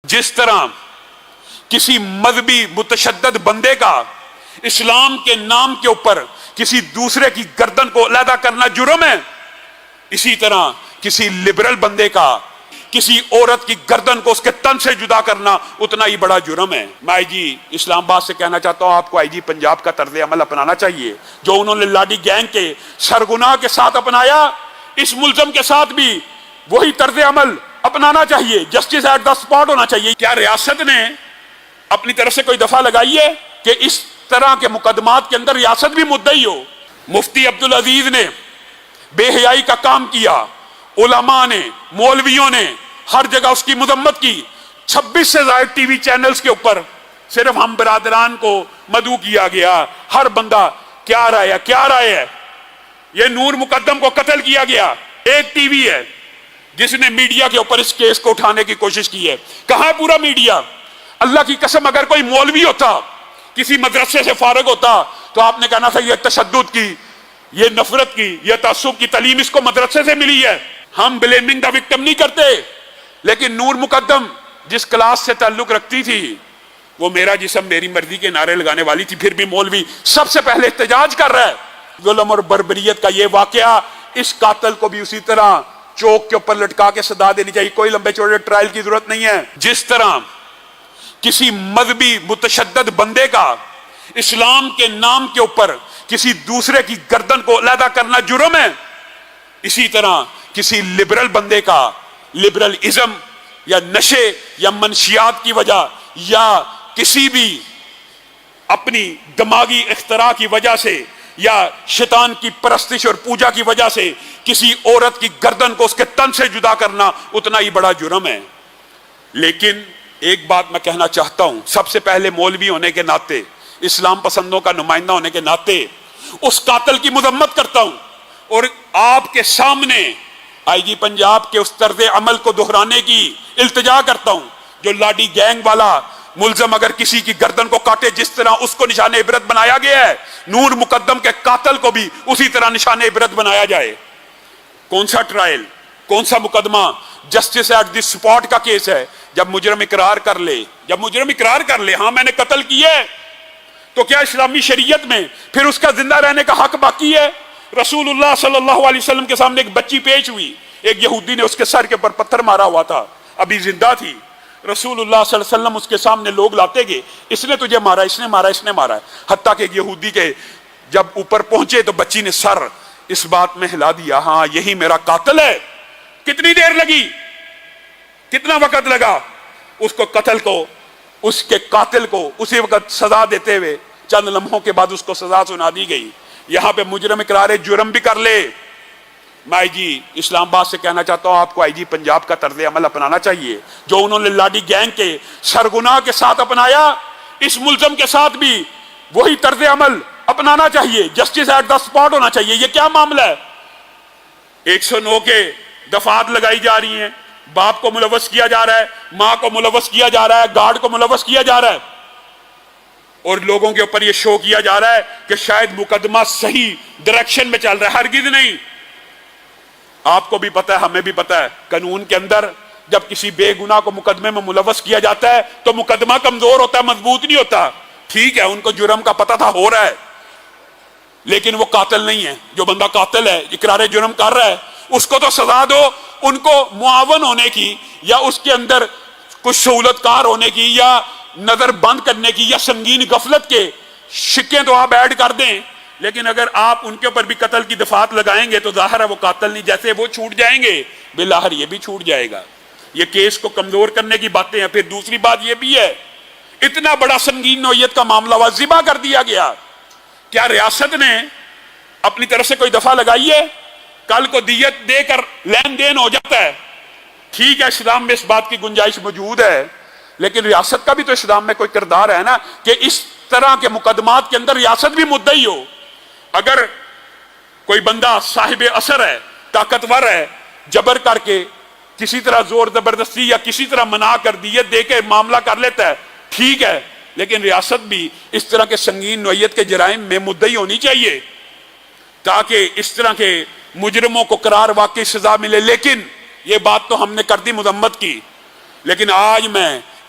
جس طرح کسی مذہبی متشدد بندے کا اسلام کے نام کے اوپر کسی دوسرے کی گردن کو علیحدہ کرنا جرم ہے، اسی طرح کسی لبرل بندے کا کسی عورت کی گردن کو اس کے تن سے جدا کرنا اتنا ہی بڑا جرم ہے۔ میں آئی جی اسلام آباد سے کہنا چاہتا ہوں، آپ کو آئی جی پنجاب کا طرز عمل اپنانا چاہیے جو انہوں نے لاڈی گینگ کے سرگناہ کے ساتھ اپنایا، اس ملزم کے ساتھ بھی وہی طرز عمل اپنانا چاہیے، جسٹس ایٹ دا اسپاٹ ہونا چاہیے۔ کیا ریاست نے اپنی طرف سے کوئی دفعہ لگائی ہے کہ اس طرح کے مقدمات کے اندر ریاست بھی مدعی ہو؟ مفتی عبدالعزیز نے بے حیائی کا کام کیا، علماء نے، مولویوں نے ہر جگہ اس کی مذمت کی، 26 سے زائد ٹی وی چینلز کے اوپر صرف ہم برادران کو مدعو کیا گیا، ہر بندہ کیا رائے ہے۔ یہ نور مقدم کو قتل کیا گیا، ایک ٹی وی ہے جس نے میڈیا کے اوپر اس کیس کو اٹھانے کی کوشش کی ہے۔ کہاں پورا میڈیا؟ اللہ کی قسم اگر کوئی مولوی ہوتا، کسی مدرسے سے فارغ ہوتا تو آپ نے کہنا تھا یہ تشدد کی، یہ نفرت کی، یہ تعصب کی تعلیم اس کو مدرسے سے ملی ہے۔ ہم بلیمنگ دا وکٹم نہیں کرتے، لیکن نور مقدم جس کلاس سے تعلق رکھتی تھی وہ میرا جسم میری مرضی کے نعرے لگانے والی تھی، پھر بھی مولوی سب سے پہلے احتجاج کر رہا ہے۔ ظلم اور بربریت کا یہ واقعہ، اس قاتل کو بھی اسی طرح چوک کے اوپر لٹکا کے سزا دینی چاہیے، کوئی لمبے چوڑے ٹرائل کی ضرورت نہیں ہے۔ جس طرح کسی مذہبی متشدد بندے کا اسلام کے نام کے اوپر کسی دوسرے کی گردن کو علیحدہ کرنا جرم ہے، اسی طرح کسی لبرل بندے کا لبرل ازم یا نشے یا منشیات کی وجہ یا کسی بھی اپنی دماغی اختراع کی وجہ سے یا شیطان کی پرستش اور پوجا کی وجہ سے کسی عورت کی گردن کو اس کے تن سے جدا کرنا اتنا ہی بڑا جرم ہے۔ لیکن ایک بات میں کہنا چاہتا ہوں، سب سے پہلے مولوی ہونے کے ناطے، اسلام پسندوں کا نمائندہ ہونے کے ناطے اس قاتل کی مذمت کرتا ہوں اور آپ کے سامنے آئی جی پنجاب کے اس طرز عمل کو دہرانے کی التجا کرتا ہوں جو لاڈی گینگ والا ملزم اگر کسی کی گردن کو کاٹے جس طرح اس کو نشان عبرت بنایا گیا ہے، نور مقدم کے قاتل کو بھی اسی طرح نشان عبرت بنایا جائے۔ کون سا ٹرائل، کون سا مقدمہ جسٹس ایٹ دی اسپاٹ کا کیس ہے؟ جب مجرم اقرار کر لے ہاں میں نے قتل کیا ہے، تو کیا اسلامی شریعت میں پھر اس کا زندہ رہنے کا حق باقی ہے؟ رسول اللہ صلی اللہ علیہ وسلم کے سامنے ایک بچی پیش ہوئی، ایک یہودی نے اس کے سر کے اوپر پتھر مارا ہوا تھا، ابھی زندہ تھی۔ رسول اللہ صلی اللہ علیہ وسلم اس کے سامنے لوگ لاتے گئے، اس نے تجھے مارا، اس نے مارا، اس نے مارا ہے، حتیٰ کہ یہودی کے جب اوپر پہنچے تو بچی نے سر اس بات میں ہلا دیا، ہاں یہی میرا قاتل ہے۔ کتنی دیر لگی، کتنا وقت لگا اس کو قتل کو، اس کے قاتل کو اسی وقت سزا دیتے ہوئے چند لمحوں کے بعد اس کو سزا سنا دی گئی۔ یہاں پہ مجرم اقرار جرم بھی کر لے۔ میں آئی جی اسلام آباد سے کہنا چاہتا ہوں، آپ کو آئی جی پنجاب کا طرز عمل اپنانا چاہیے جو انہوں نے لاڈی گینگ کے سرگناہ کے ساتھ اپنایا، اس ملزم کے ساتھ بھی وہی طرز عمل اپنانا چاہیے، جسٹس ایٹ دا اسپاٹ ہونا چاہیے۔ یہ کیا معاملہ ہے؟ 109 کے دفعات لگائی جا رہی ہیں، باپ کو ملوث کیا جا رہا ہے، ماں کو ملوث کیا جا رہا ہے، گارڈ کو ملوث کیا جا رہا ہے، اور لوگوں کے اوپر یہ شو کیا جا رہا ہے کہ شاید مقدمہ صحیح ڈائریکشن میں چل رہا ہے۔ ہرگز نہیں۔ آپ کو بھی پتا ہے، ہمیں بھی پتا ہے، قانون کے اندر جب کسی بے گناہ کو مقدمے میں ملوث کیا جاتا ہے تو مقدمہ کمزور ہوتا ہے، مضبوط نہیں ہوتا۔ ٹھیک ہے، ان کو جرم کا پتہ تھا، ہو رہا ہے، لیکن وہ قاتل نہیں ہے۔ جو بندہ قاتل ہے، اقرار جرم کر رہا ہے، اس کو تو سزا دو۔ ان کو معاون ہونے کی یا اس کے اندر کچھ سہولت کار ہونے کی یا نظر بند کرنے کی یا سنگین غفلت کے شکیں تو آپ ایڈ کر دیں، لیکن اگر آپ ان کے اوپر بھی قتل کی دفعات لگائیں گے تو ظاہر ہے وہ قاتل نہیں، جیسے وہ چھوٹ جائیں گے بالآخر یہ بھی چھوٹ جائے گا۔ یہ کیس کو کمزور کرنے کی باتیں ہیں۔ پھر دوسری بات یہ بھی ہے، اتنا بڑا سنگین نوعیت کا معاملہ ہوا، ذبح کر دیا گیا۔ کیا ریاست نے اپنی طرف سے کوئی دفعہ لگائی ہے؟ کل کو دیت دے کر لین دین ہو جاتا ہے، ٹھیک ہے، اسلام میں اس بات کی گنجائش موجود ہے، لیکن ریاست کا بھی تو اسلام میں کوئی کردار ہے نا کہ اس طرح کے مقدمات کے اندر ریاست بھی مدعی ہو۔ اگر کوئی بندہ صاحب اثر ہے، طاقتور ہے، جبر کر کے کسی طرح زور زبردستی یا کسی طرح منا کر دیت دے کے معاملہ کر لیتا ہے، ٹھیک ہے، لیکن ریاست بھی اس طرح کے سنگین نوعیت کے جرائم میں مدعی ہونی چاہیے تاکہ اس طرح کے مجرموں کو قرار واقعی سزا ملے۔ لیکن یہ بات تو ہم نے کر دی، مذمت کی، لیکن آج میں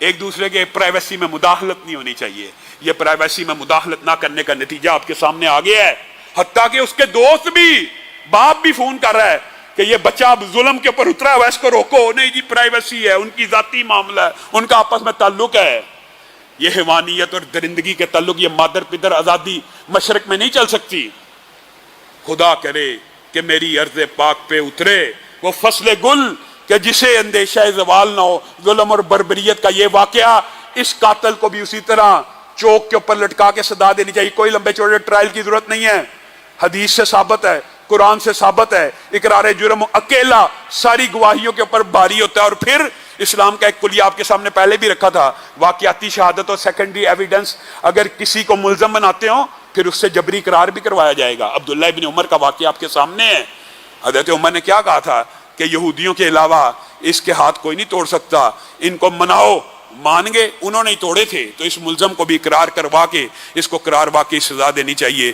ایک دوسرے کے پرائیویسی میں مداخلت نہیں ہونی چاہیے. یہ پرائیویسی میں مداخلت نہ کرنے کا نتیجہ آپ کے سامنے آ گیا ہے. حتیٰ کہ اس کے دوست بھی، باپ بھی فون کر رہا ہے کہ یہ بچہ اب ظلم کے اوپر اترا ہے، اس کو روکو. نہیں جی پرائیویسی ہے، ان کی ذاتی معاملہ ہے، ان کا آپس میں تعلق ہے. یہ حیوانیت اور درندگی کے تعلق، یہ مادر پدر آزادی مشرق میں نہیں چل سکتی. خدا کرے کہ میری عرض پاک پہ اترے وہ فصل گل کہ جسے اندیشہ زوال نہ ہو. ظلم اور بربریت کا یہ واقعہ، اس قاتل کو بھی اسی طرح چوک کے اوپر لٹکا کے سزا دینی چاہیے. کوئی لمبے چوڑے ٹرائل کی ضرورت نہیں ہے. حدیث سے ثابت ہے، قرآن سے ثابت ہے. اقرار جرم اکیلا ساری گواہیوں کے اوپر بھاری ہوتا ہے. اور پھر اسلام کا ایک کلیہ آپ کے سامنے پہلے بھی رکھا تھا، واقعاتی شہادت اور سیکنڈری ایویڈنس. اگر کسی کو ملزم بناتے ہوں پھر اس سے جبری قرار بھی کروایا جائے گا. عبداللہ ابن عمر کا واقعہ آپ کے سامنے ہے. حضرت عمر نے کیا کہا تھا کہ یہودیوں کے علاوہ اس کے ہاتھ کوئی نہیں توڑ سکتا، ان کو مناؤ. مان گئے، انہوں نے ہی توڑے تھے. تو اس ملزم کو بھی اقرار کروا کے اس کو قرار واقعی سزا دینی چاہیے.